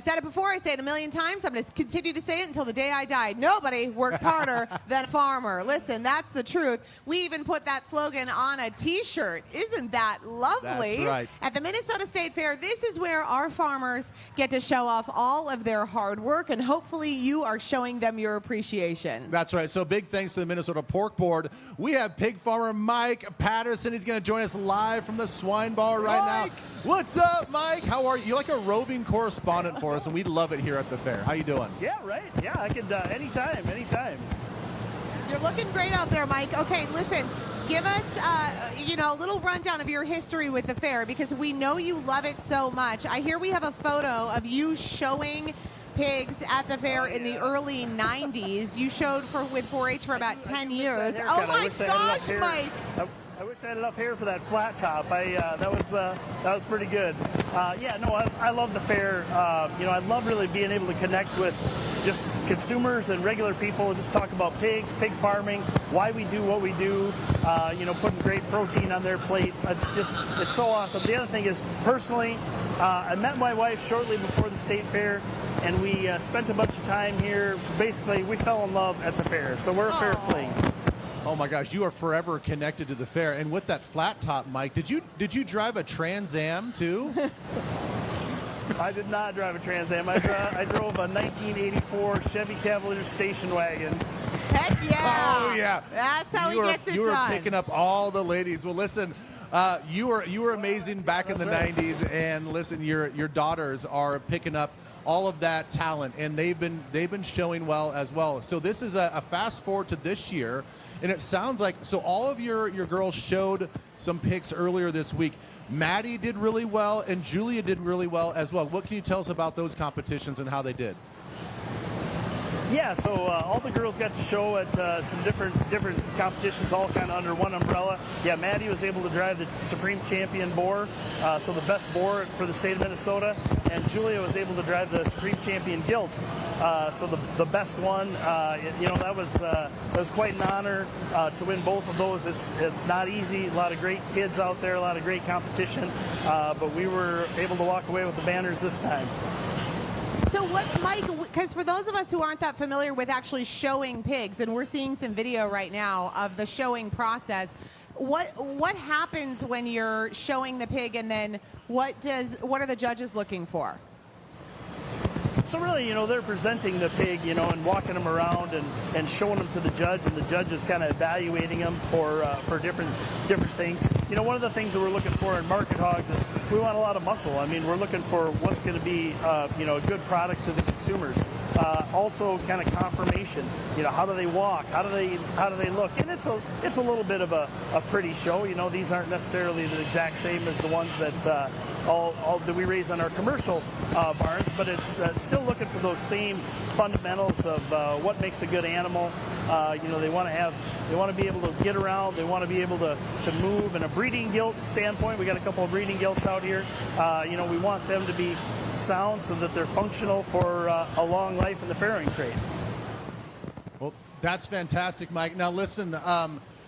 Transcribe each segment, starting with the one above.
said it before. I say it a million times. I'm going to continue to say it until the day I die. Nobody works harder than a farmer. Listen, that's the truth. We even put that slogan on a T-shirt. Isn't that lovely? That's right. At the Minnesota State Fair, this is where our farmers get to show off all of their hard work, and hopefully you are showing them your appreciation. That's right. So big thanks to the Minnesota Pork Board. We have pig farmer Mike Patterson. He's going to join us live from the Swine Barn right now. What's up, Mike? How are you? You're like a roving correspondent for us, and we love it here at the fair. How you doing? Yeah, right. Yeah, I could anytime. You're looking great out there, Mike. Okay, listen, give us, a little rundown of your history with the fair, because we know you love it so much. I hear we have a photo of you showing pigs at the fair in the early 90s. You showed with 4-H for about 10 years. Oh my gosh, Mike! I wish I had enough hair for that flat top. That was pretty good. I love the fair. I love really being able to connect with just consumers and regular people. Just talk about pigs, pig farming, why we do what we do. Putting great protein on their plate. It's so awesome. The other thing is, personally, I met my wife shortly before the state fair, and we spent a bunch of time here. Basically, we fell in love at the fair, so we're a fair fling. Oh my gosh, you are forever connected to the fair. And with that flat top, Mike, did you drive a Trans Am too? I did not drive a Trans Am. I drove a 1984 Chevy Cavalier station wagon. Heck yeah! Oh yeah, that's how he gets it done. You were picking up all the ladies. Well, listen, you were amazing back in the 90s, and listen, your daughters are picking up all of that talent, and they've been showing well as well. So this is a fast forward to this year. And it sounds like, so all of your girls showed some pics earlier this week. Maddie did really well, and Julia did really well as well. What can you tell us about those competitions and how they did? Yeah, so all the girls got to show at some different competitions, all kind of under one umbrella. Yeah, Maddie was able to drive the Supreme Champion boar, so the best boar for the state of Minnesota, and Julia was able to drive the Supreme Champion gilt, so the best one. That was quite an honor to win both of those. It's not easy. A lot of great kids out there, a lot of great competition, but we were able to walk away with the banners this time. So what, Mike, because for those of us who aren't that familiar with actually showing pigs, and we're seeing some video right now of the showing process, what happens when you're showing the pig, and then what are the judges looking for? So really, they're presenting the pig, and walking them around and showing them to the judge, and the judge is kind of evaluating them for different things. One of the things that we're looking for in market hogs is we want a lot of muscle. I mean, we're looking for what's going to be, a good product to the consumers. Also, kind of conformation. How do they walk? How do they look? And it's a little bit of a pretty show. These aren't necessarily the exact same as the ones that all that we raise on our commercial barns, but it's still looking for those same fundamentals of what makes a good animal. They want to be able to get around. They want to be able to move. In a breeding gilt standpoint, we got a couple of breeding gilts out here. We want them to be sound so that they're functional for a long life in the farrowing crate. Well, that's fantastic, Mike. Now listen,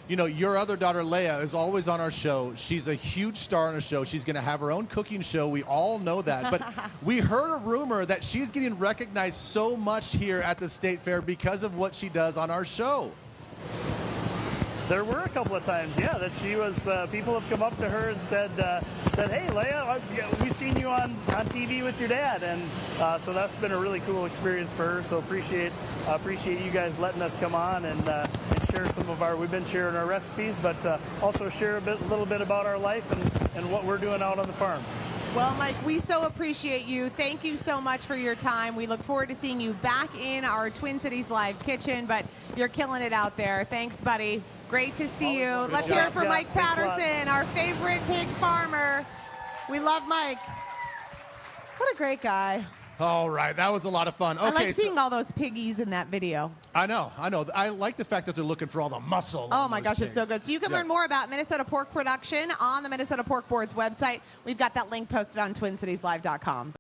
your other daughter, Leia, is always on our show. She's a huge star on our show. She's going to have her own cooking show. We all know that. But we heard a rumor that she's getting recognized so much here at the State Fair because of what she does on our show. There were a couple of times, yeah, that she was, people have come up to her and said, hey, Leia, we've seen you on TV with your dad. And so that's been a really cool experience for her. So appreciate you guys letting us come on and share some of we've been sharing our recipes, but also share a little bit about our life and what we're doing out on the farm. Well, Mike, we so appreciate you. Thank you so much for your time. We look forward to seeing you back in our Twin Cities Live kitchen, but you're killing it out there. Thanks, buddy. Great to see you. Let's hear it for Mike Patterson, our favorite pig farmer. We love Mike. What a great guy. All right, that was a lot of fun. Okay, I like seeing all those piggies in that video. I know. I like the fact that they're looking for all the muscle. Oh my gosh, pigs. It's so good. So you can learn more about Minnesota pork production on the Minnesota Pork Board's website. We've got that link posted on TwinCitiesLive.com.